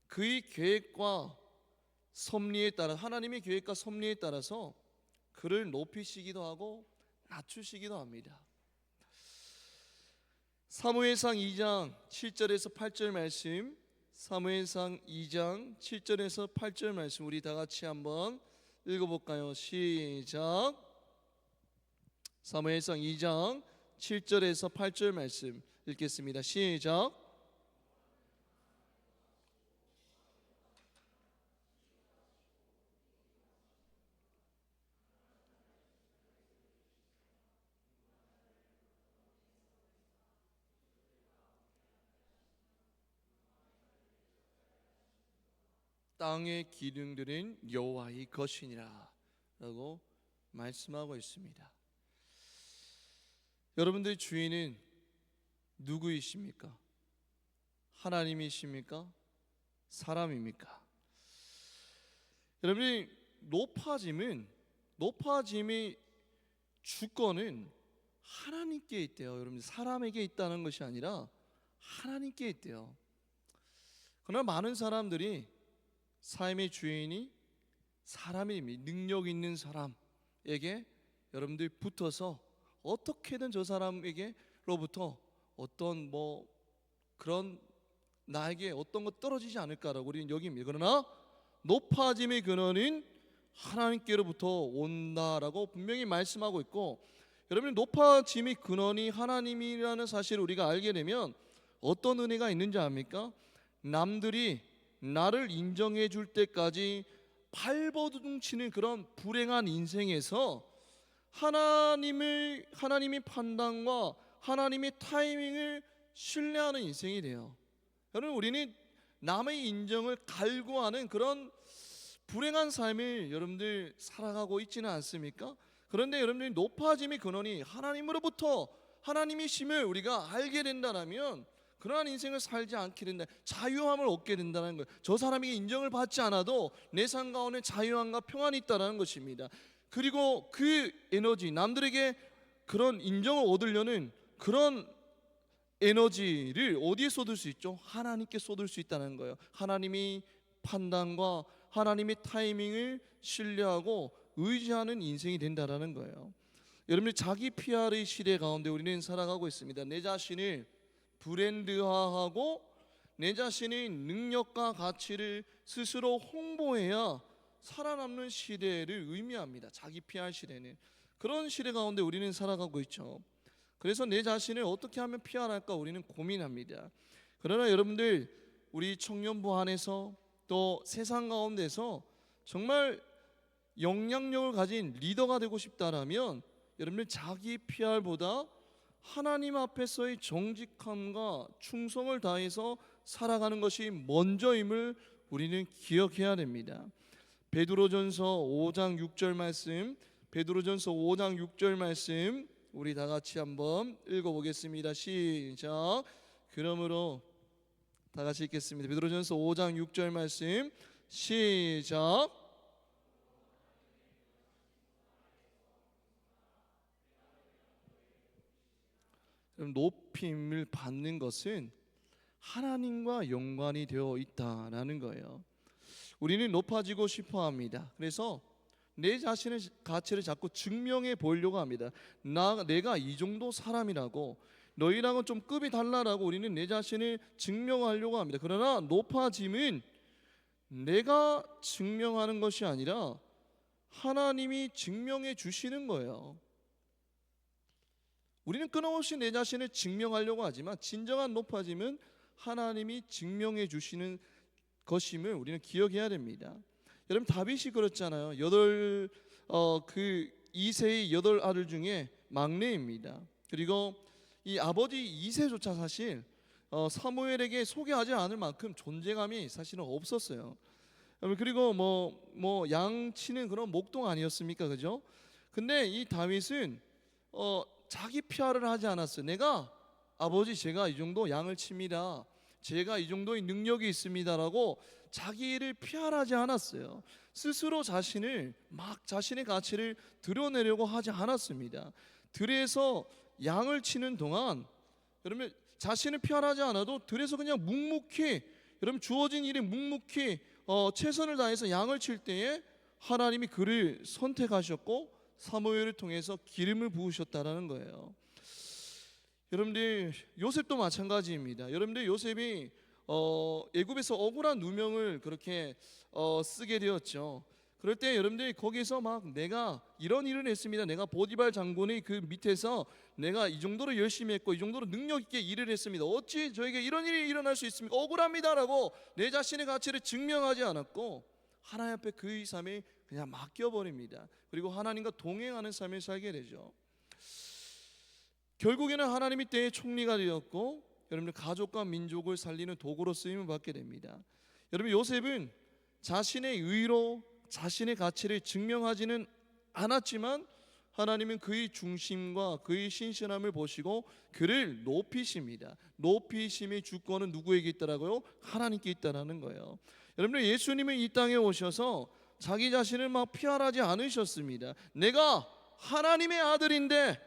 그의 계획과 섭리에 따라, 하나님의 계획과 섭리에 따라서 그를 높이시기도 하고 낮추시기도 합니다. 사무엘상 2장 7절에서 8절 말씀, 사무엘상 2장 7절에서 8절 말씀 우리 다 같이 한번 읽어볼까요? 시작. 사무엘상 2장 7절에서 8절 말씀 읽겠습니다. 시작. 땅의 기둥들은 여호와의 것이니라 라고 말씀하고 있습니다. 여러분들의 주인은 누구이십니까? 하나님이십니까? 사람입니까? 여러분이 높아짐이 주권은 하나님께 있대요. 여러분, 사람에게 있다는 것이 아니라 하나님께 있대요. 그러나 많은 사람들이 삶의 주인이 사람이 능력 있는 사람에게 여러분들이 붙어서 어떻게든 저 사람에게로부터 어떤 그런 나에게 어떤 것 떨어지지 않을까라고 우리는 여깁니다. 그러나 높아짐의 근원은 하나님께로부터 온다라고 분명히 말씀하고 있고, 여러분, 높아짐의 근원이 하나님이라는 사실을 우리가 알게 되면 어떤 은혜가 있는지 압니까? 남들이 나를 인정해 줄 때까지 발버둥 치는 그런 불행한 인생에서 하나님의 판단과 하나님의 타이밍을 신뢰하는 인생이 돼요. 여러분, 우리는 남의 인정을 갈구하는 그런 불행한 삶을 여러분들 살아가고 있지는 않습니까? 그런데 여러분들이 높아짐의 근원이 하나님으로부터 하나님이심을 우리가 알게 된다면 그러한 인생을 살지 않게 된다, 자유함을 얻게 된다는 거예요. 저 사람에게 인정을 받지 않아도 내 삶 가운데 자유함과 평안이 있다는 것입니다. 그리고 그 에너지, 남들에게 그런 인정을 얻으려는 그런 에너지를 어디에 쏟을 수 있죠? 하나님께 쏟을 수 있다는 거예요. 하나님이 판단과 하나님의 타이밍을 신뢰하고 의지하는 인생이 된다라는 거예요. 여러분들, 자기 PR의 시대 가운데 우리는 살아가고 있습니다. 내 자신을 브랜드화하고 내 자신의 능력과 가치를 스스로 홍보해야 살아남는 시대를 의미합니다. 자기 PR 시대는 그런 시대 가운데 우리는 살아가고 있죠. 그래서 내 자신을 어떻게 하면 PR할까 우리는 고민합니다. 그러나 여러분들, 우리 청년부 안에서 또 세상 가운데서 정말 영향력을 가진 리더가 되고 싶다라면 여러분들, 자기 PR보다 하나님 앞에서의 정직함과 충성을 다해서 살아가는 것이 먼저임을 우리는 기억해야 됩니다. 베드로전서 5장 6절 말씀, 베드로전서 5장 6절 말씀 우리 다 같이 한번 읽어보겠습니다. 시작. 그러므로 다 같이 읽겠습니다. 베드로전서 5장 6절 말씀 시작. 높임을 받는 것은 하나님과 연관이 되어 있다라는 거예요. 우리는 높아지고 싶어 합니다. 그래서 내 자신의 가치를 자꾸 증명해 보려고 합니다. 내가 이 정도 사람이라고, 너희랑은 좀 급이 달라라고 우리는 내 자신을 증명하려고 합니다. 그러나 높아짐은 내가 증명하는 것이 아니라 하나님이 증명해 주시는 거예요. 우리는 끊임없이 내 자신을 증명하려고 하지만 진정한 높아짐은 하나님이 증명해 주시는 것임을 우리는 기억해야 됩니다. 여러분, 다윗이 그렇잖아요. 그 이세의 8아들 중에 막내입니다. 그리고 이 아버지 이세조차 사실 사무엘에게 소개하지 않을 만큼 존재감이 사실은 없었어요. 그리고 양치는 그런 목동 아니었습니까, 그죠? 근데 이 다윗은 자기 PR을 하지 않았어요. 아버지, 제가 이 정도 양을 칩니다, 제가 이 정도의 능력이 있습니다라고 자기를 PR하지 않았어요. 스스로 자신의 가치를 드러내려고 하지 않았습니다. 들에서 양을 치는 동안 여러분, 자신을 PR하지 않아도 들에서 그냥 묵묵히, 여러분, 주어진 일에 묵묵히 최선을 다해서 양을 칠 때에 하나님이 그를 선택하셨고 사무엘을 통해서 기름을 부으셨다라는 거예요. 여러분들, 요셉도 마찬가지입니다. 여러분들, 요셉이 애굽에서 억울한 누명을 그렇게 쓰게 되었죠. 그럴 때 여러분들이 거기서 내가 이런 일을 했습니다, 내가 보디발 장군의 그 밑에서 내가 이 정도로 열심히 했고 이 정도로 능력 있게 일을 했습니다, 어찌 저에게 이런 일이 일어날 수 있습니까? 억울합니다라고 내 자신의 가치를 증명하지 않았고 하나님 앞에 그의 삶을 그냥 맡겨버립니다. 그리고 하나님과 동행하는 삶을 살게 되죠. 결국에는 하나님이 때의 총리가 되었고 여러분들, 가족과 민족을 살리는 도구로 쓰임을 받게 됩니다. 여러분, 요셉은 자신의 의로 자신의 가치를 증명하지는 않았지만 하나님은 그의 중심과 그의 신실함을 보시고 그를 높이십니다. 높이심의 주권은 누구에게 있다라고요? 하나님께 있다라는 거예요. 여러분들, 예수님은 이 땅에 오셔서 자기 자신을 PR하지 않으셨습니다. 내가 하나님의 아들인데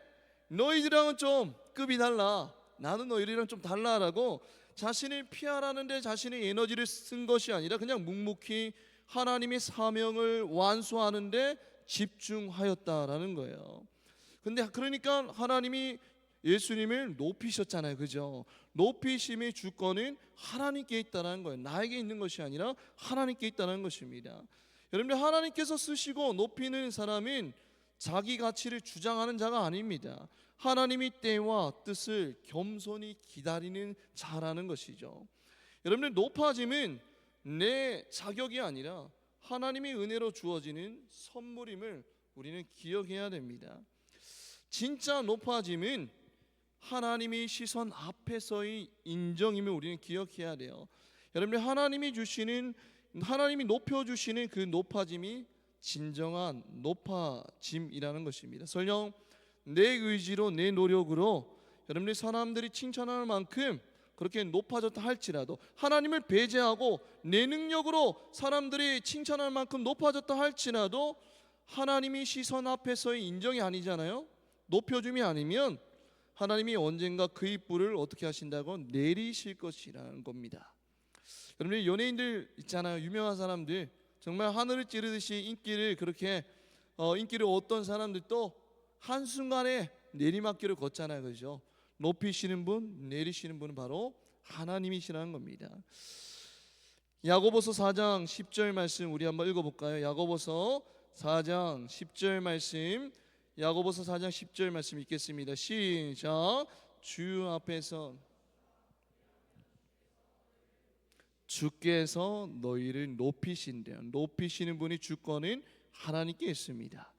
너희들이랑은 좀 급이 달라, 나는 너희들이랑 좀 달라라고 자신을 피하라는데 자신의 에너지를 쓴 것이 아니라 그냥 묵묵히 하나님의 사명을 완수하는데 집중하였다라는 거예요. 근데 그러니까 하나님이 예수님을 높이셨잖아요, 그죠? 높이심의 주권은 하나님께 있다는 거예요. 나에게 있는 것이 아니라 하나님께 있다는 것입니다. 여러분들, 하나님께서 쓰시고 높이는 사람은 자기 가치를 주장하는 자가 아닙니다. 하나님이 때와 뜻을 겸손히 기다리는 자라는 것이죠. 여러분들, 높아짐은 내 자격이 아니라 하나님의 은혜로 주어지는 선물임을 우리는 기억해야 됩니다. 진짜 높아짐은 하나님의 시선 앞에서의 인정임을 우리는 기억해야 돼요. 여러분들, 하나님이 높여주시는 그 높아짐이 진정한 높아짐이라는 것입니다. 설령 내 의지로, 내 노력으로 여러분들 사람들이 칭찬할 만큼 그렇게 높아졌다 할지라도, 하나님을 배제하고 내 능력으로 사람들이 칭찬할 만큼 높아졌다 할지라도 하나님이 시선 앞에서의 인정이 아니잖아요. 높여줌이 아니면 하나님이 언젠가 그의 뿔을 어떻게 하신다고? 내리실 것이라는 겁니다. 여러분, 연예인들 있잖아요. 유명한 사람들 정말 하늘을 찌르듯이 인기를 얻던 사람들도 한순간에 내리막길을 걷잖아요, 그죠? 높이시는 분, 내리시는 분은 바로 하나님이시라는 겁니다. 야고보서 4장 10절 말씀 우리 한번 읽어볼까요? 야고보서 4장 10절 말씀, 야고보서 4장 10절 말씀 읽겠습니다. 시작. 주 앞에서 주께서 너희를 높이신대요. 높이시는 분이 주권은 하나님께 있습니다.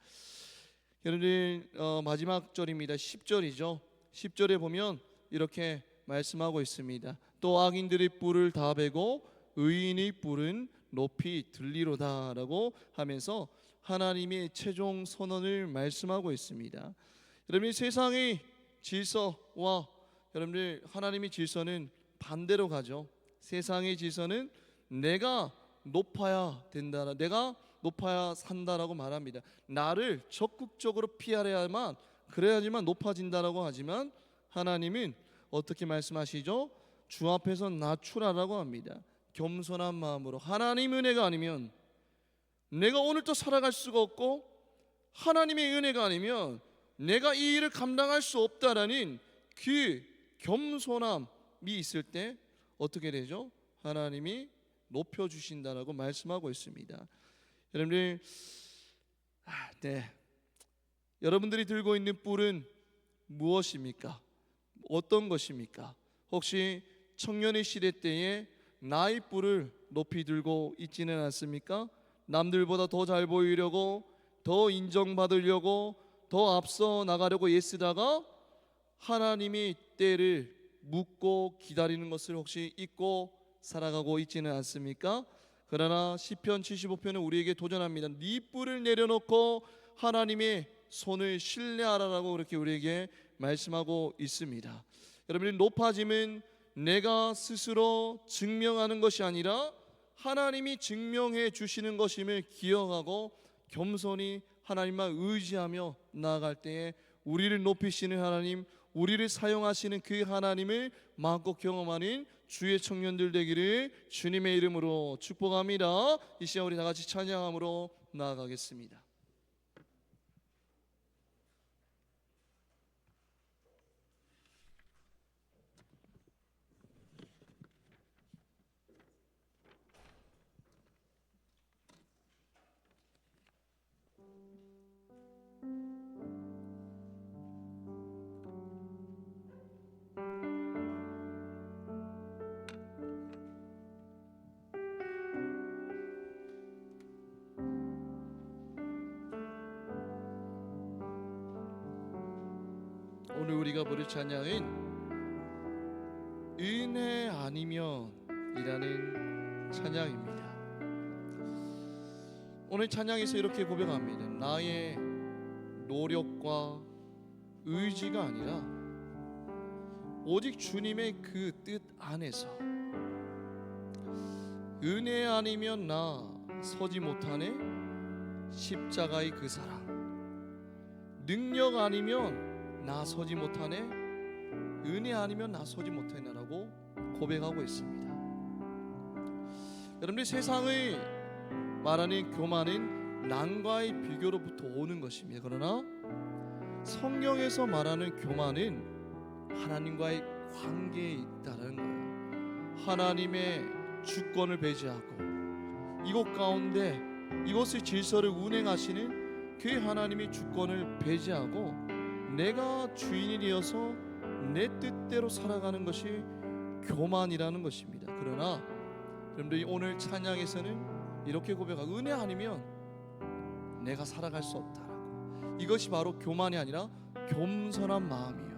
여러분들, 마지막 절입니다. 10절이죠. 10절에 보면 이렇게 말씀하고 있습니다. 또 악인들의 뿔을 다 베고 의인의 뿔은 높이 들리로다 라고 하면서 하나님의 최종 선언을 말씀하고 있습니다. 여러분이 세상의 질서와 여러분들 하나님의 질서는 반대로 가죠. 세상의 질서는 내가 높아야 된다, 내가 높아야 산다라고 말합니다. 나를 적극적으로 피하려야만, 그래야지만 높아진다라고 하지만 하나님은 어떻게 말씀하시죠? 주 앞에서 낮추라라고 합니다. 겸손한 마음으로. 하나님 은혜가 아니면 내가 오늘도 살아갈 수가 없고, 하나님의 은혜가 아니면 내가 이 일을 감당할 수 없다라는 그 겸손함이 있을 때 어떻게 되죠? 하나님이 높여주신다라고 말씀하고 있습니다. 여러분들, 여러분들이 들고 있는 뿔은 무엇입니까? 어떤 것입니까? 혹시 청년의 시대 때에 나의 뿔을 높이 들고 있지는 않습니까? 남들보다 더 잘 보이려고, 더 인정받으려고, 더 앞서 나가려고 애쓰다가 하나님의 때를 묻고 기다리는 것을 혹시 잊고 살아가고 있지는 않습니까? 그러나 시편 75편은 우리에게 도전합니다. 네 뿔을 내려놓고 하나님의 손을 신뢰하라라고 그렇게 우리에게 말씀하고 있습니다. 여러분이, 높아짐은 내가 스스로 증명하는 것이 아니라 하나님이 증명해 주시는 것임을 기억하고 겸손히 하나님만 의지하며 나아갈 때에 우리를 높이시는 하나님, 우리를 사용하시는 그 하나님을 마음껏 경험하는 주의 청년들 되기를 주님의 이름으로 축복합니다. 이 시간 우리 다 같이 찬양함으로 나아가겠습니다. 오늘 우리가 부를 찬양은 은혜 아니면 이라는 찬양입니다. 오늘 찬양에서 이렇게 고백합니다. 나의 노력과 의지가 아니라 오직 주님의 그 뜻 안에서, 은혜 아니면 나 서지 못하네 십자가의 그 사랑, 능력 아니면 나서지 못하네, 은혜 아니면 나서지 못하네라고 고백하고 있습니다. 여러분들, 세상의 말하는 교만은 남과의 비교로부터 오는 것입니다. 그러나 성경에서 말하는 교만은 하나님과의 관계에 있다는 거예요. 하나님의 주권을 배제하고 이곳 가운데 이곳의 질서를 운행하시는 그 하나님의 주권을 배제하고 내가 주인이 되어서 내 뜻대로 살아가는 것이 교만이라는 것입니다. 그러나 여러분들이 오늘 찬양에서는 이렇게 고백하고, 은혜 아니면 내가 살아갈 수 없다라고. 이것이 바로 교만이 아니라 겸손한 마음이에요.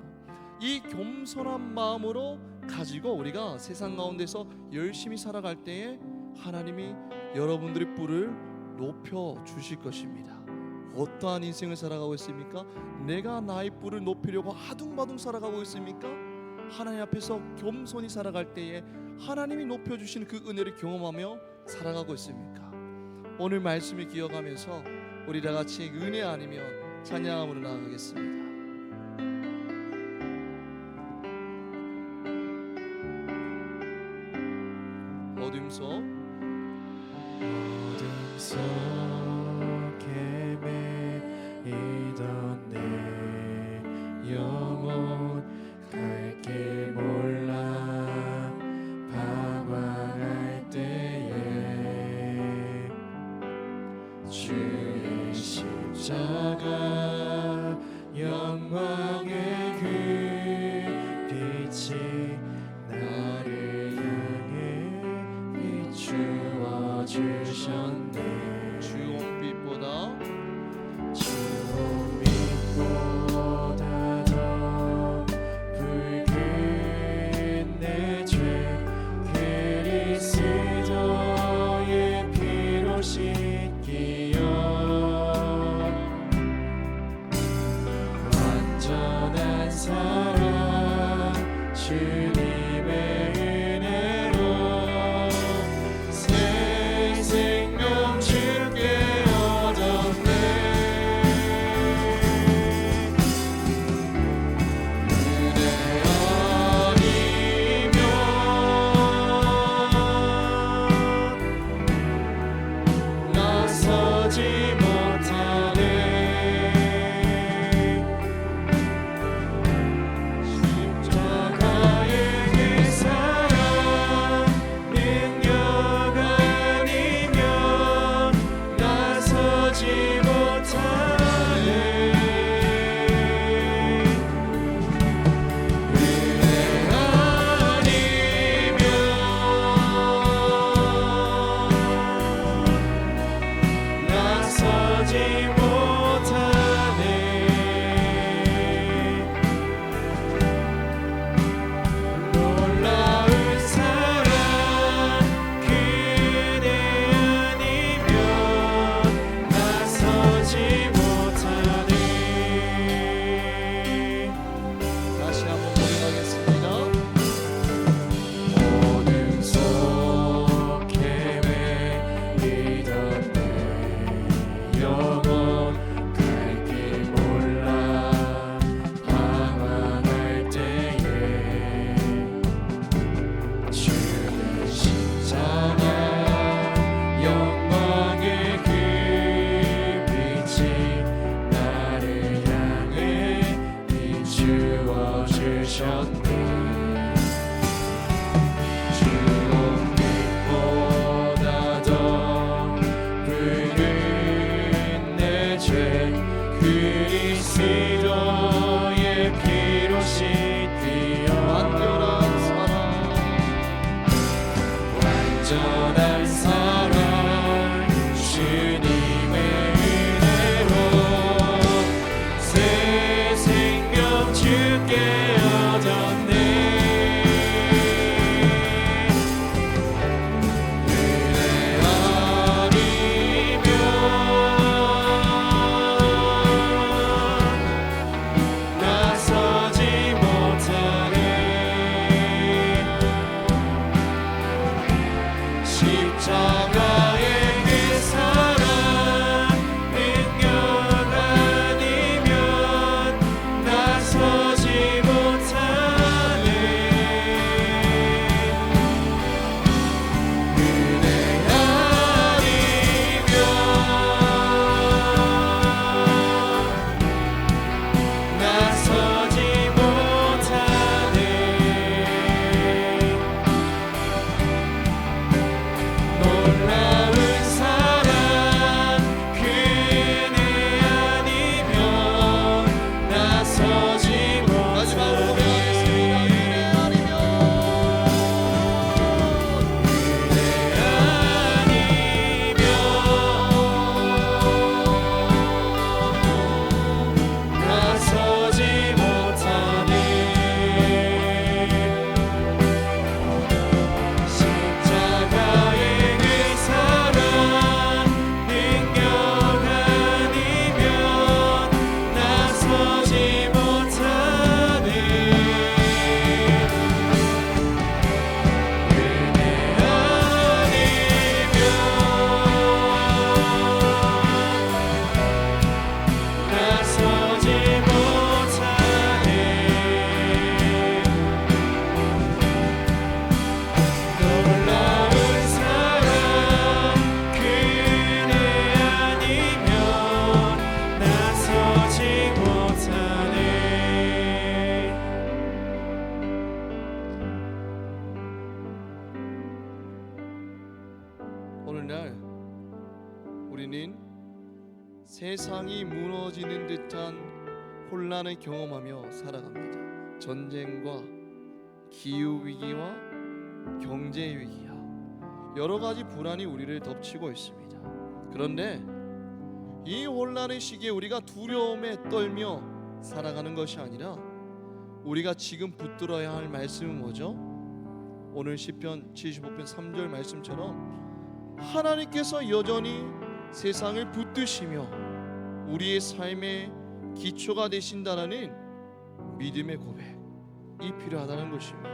이 겸손한 마음으로 가지고 우리가 세상 가운데서 열심히 살아갈 때에 하나님이 여러분들의 뿔을 높여 주실 것입니다. 어떠한 인생을 살아가고 있습니까? 내가 나의 뿔을 높이려고 아둥바둥 살아가고 있습니까? 하나님 앞에서 겸손히 살아갈 때에 하나님이 높여주시는 그 은혜를 경험하며 살아가고 있습니까? 오늘 말씀을 기억하면서 우리 다 같이 은혜 아니면 찬양함으로 나아가겠습니다. 어둠 속에 헤매이던 내 영혼 갈 길 몰라 방황할 때에 주의 십자가 영광의 그 빛이 나를 향해 비추어 주셨네. 주홍빛보다 주홍빛보다 더 붉은 내 죄 그리스도의 피로 씻기어 완전한 사랑 주님의 은혜로 새 생명 주께 얻었네. 은혜 아니면 나서지 못하네. 십자가의 그 사랑 능력 아니면 나서지 못하네. 은혜 아니면 나서지 못하네. 놀라운 사랑 그대 아니면 나서지 못하네. 다시 한번 고백하겠습니다. 어둠 속 헤매이던 내 영혼 갈 길 몰라 방황할 때에 주의 십자가 영광의 그 빛이 나를 향해 비추어 주셨네. 주홍빛보다 더 붉은 내 죄 그리스도의 피로 씻기어 완전한 사랑 완전한 사랑 주님의 은혜로 새 생명 주께 얻었네. 은혜 아니면 나서지 못하네. 십자가의 그 사랑 능력 아니면 세상이 무너지는 듯한 혼란을 경험하며 살아갑니다. 전쟁과 기후 위기와 경제 위기야, 여러 가지 불안이 우리를 덮치고 있습니다. 그런데 이 혼란의 시기에 우리가 두려움에 떨며 살아가는 것이 아니라 우리가 지금 붙들어야 할 말씀은 뭐죠? 오늘 시편 75편 3절 말씀처럼 하나님께서 여전히 세상을 붙드시며 우리의 삶의 기초가 되신다는 믿음의 고백이 필요하다는 것입니다.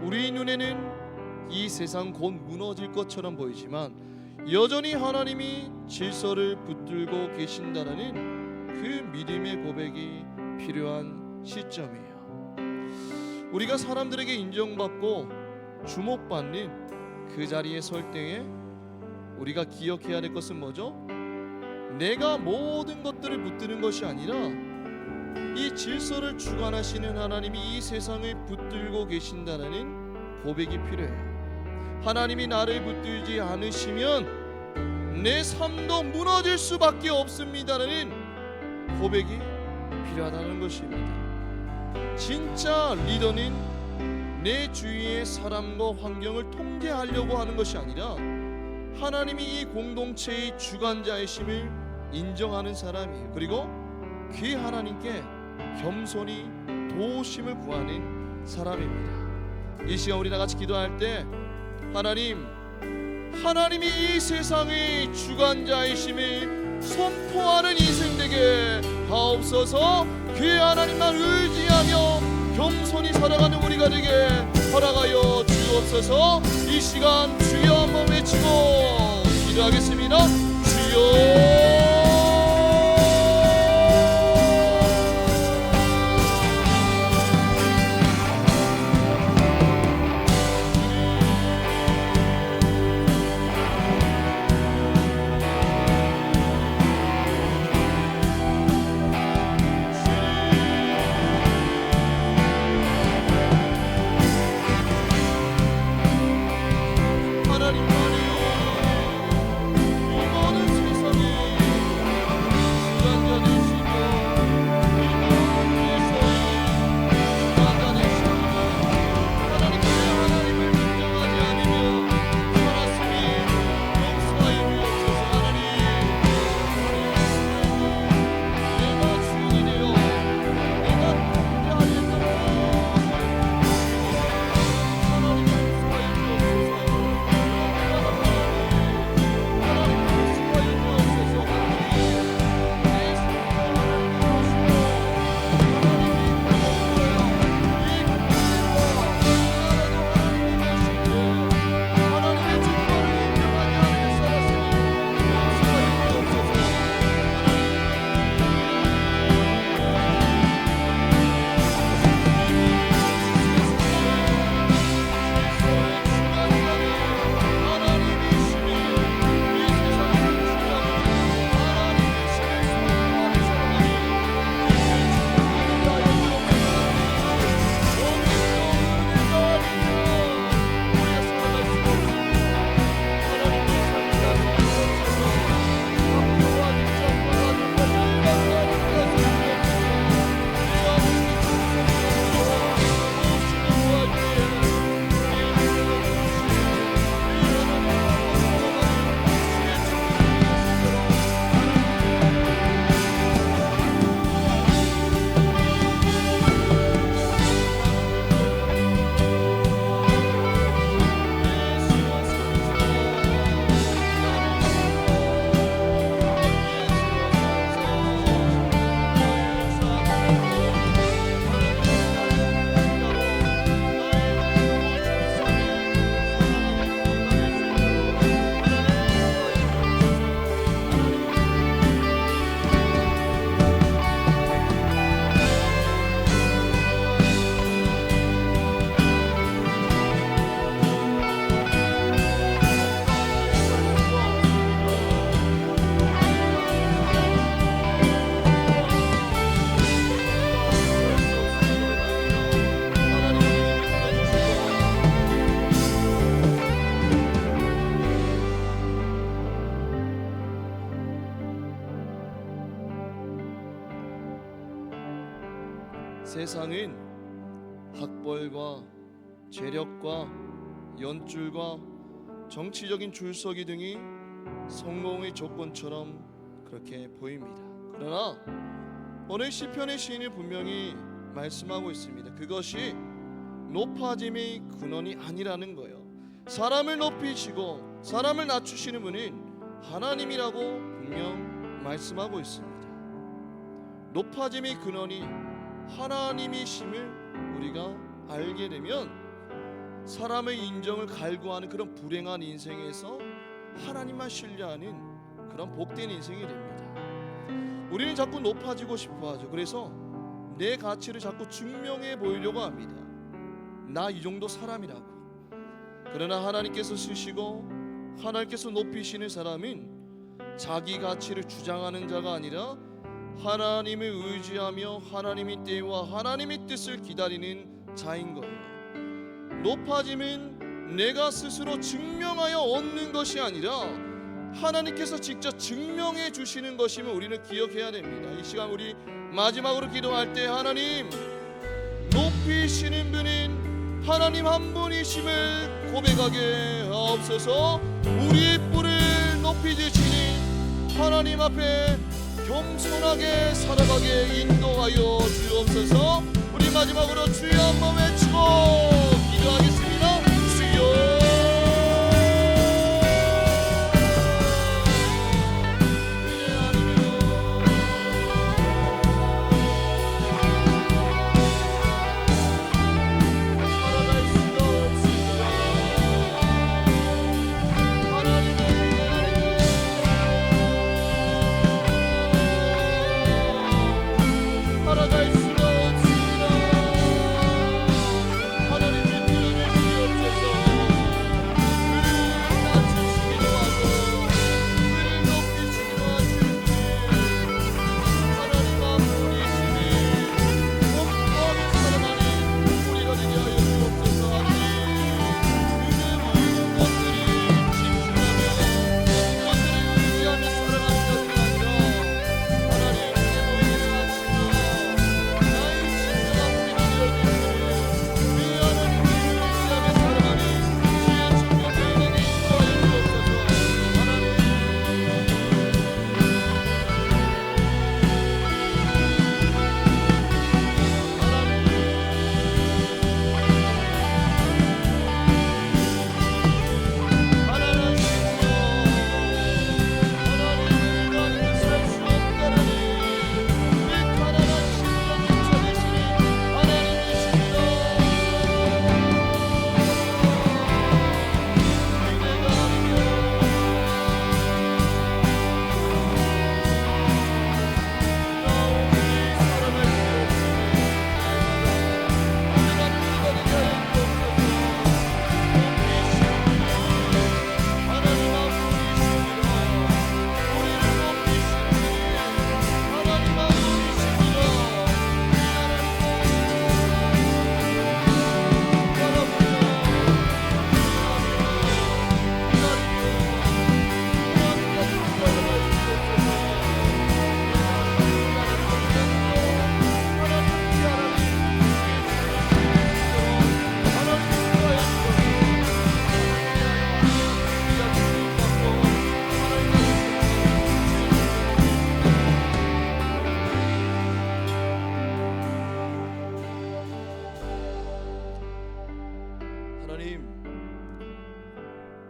우리 눈에는 이 세상 곧 무너질 것처럼 보이지만 여전히 하나님이 질서를 붙들고 계신다는 그 믿음의 고백이 필요한 시점이에요. 우리가 사람들에게 인정받고 주목받는 그 자리에 설 때에 우리가 기억해야 될 것은 뭐죠? 내가 모든 것들을 붙드는 것이 아니라 이 질서를 주관하시는 하나님이 이 세상을 붙들고 계신다는 고백이 필요해요. 하나님이 나를 붙들지 않으시면 내 삶도 무너질 수밖에 없습니다라는 고백이 필요하다는 것입니다. 진짜 리더는 내 주위의 사람과 환경을 통제하려고 하는 것이 아니라 하나님이 이 공동체의 주관자이심을 인정하는 사람이에요. 그리고 그 하나님께 겸손히 도우심을 구하는 사람입니다. 이 시간 우리 다 같이 기도할 때 하나님이 이 세상의 주관자이심을 선포하는 인생 되게 하옵소서. 그 하나님만 의지하며 겸손히 살아가는 우리가 되게 허락하여 주옵소서. 이 시간 주여 한번 외치고 기도하겠습니다. 주여. 하나님만이 이 모든 세상에 세상은 학벌과 재력과 연줄과 정치적인 줄서기 등이 성공의 조건처럼 그렇게 보입니다. 그러나 오늘 시편의 시인이 분명히 말씀하고 있습니다. 그것이 높아짐의 근원이 아니라는 거예요. 사람을 높이시고 사람을 낮추시는 분은 하나님이라고 분명 말씀하고 있습니다. 높아짐의 근원이 하나님이심을 우리가 알게 되면 사람의 인정을 갈구하는 그런 불행한 인생에서 하나님만 신뢰하는 그런 복된 인생이 됩니다. 우리는 자꾸 높아지고 싶어 하죠. 그래서 내 가치를 자꾸 증명해 보이려고 합니다. 나 이 정도 사람이라고. 그러나 하나님께서 쓰시고 하나님께서 높이시는 사람은 자기 가치를 주장하는 자가 아니라 하나님을 의지하며 하나님의 때와 하나님의 뜻을 기다리는 자인 거예요. 높아짐은 내가 스스로 증명하여 얻는 것이 아니라 하나님께서 직접 증명해 주시는 것임을 우리는 기억해야 됩니다. 이 시간 우리 마지막으로 기도할 때 하나님, 높이시는 분은 하나님 한 분이심을 고백하게 하옵소서. 우리의 뿔을 높이 주시니 하나님 앞에 겸손하게 살아가게 인도하여 주옵소서. 우리 마지막으로 주여 한번 외치고 기도하겠습니다. 주여.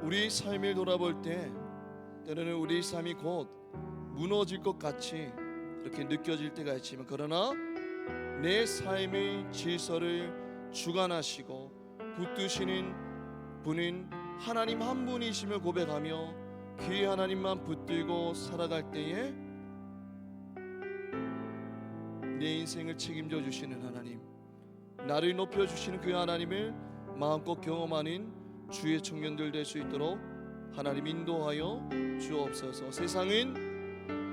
우리 삶을 돌아볼 때 때로는 우리 삶이 곧 무너질 것 같이 그렇게 느껴질 때가 있지만, 그러나 내 삶의 질서를 주관하시고 붙드시는 분은 하나님 한 분이심을 고백하며 그 하나님만 붙들고 살아갈 때에 내 인생을 책임져 주시는 하나님, 나를 높여주시는 그 하나님을 마음껏 경험하는 주의 청년들 될 수 있도록 하나님 인도하여 주옵소서. 세상은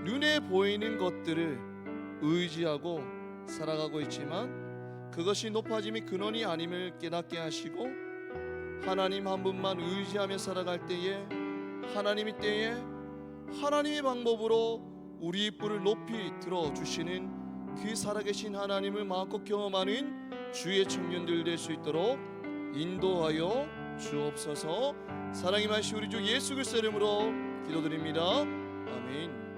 눈에 보이는 것들을 의지하고 살아가고 있지만 그것이 높아짐의 근원이 아님을 깨닫게 하시고, 하나님 한 분만 의지하며 살아갈 때에 하나님의 때에 하나님의 방법으로 우리 뿔을 높이 들어주시는 그 살아계신 하나님을 마음껏 경험하는 주의 청년들 될 수 있도록 인도하여 주옵소서. 사랑이 많으신 우리 주 예수 그리스도 이름으로 기도드립니다. 아멘.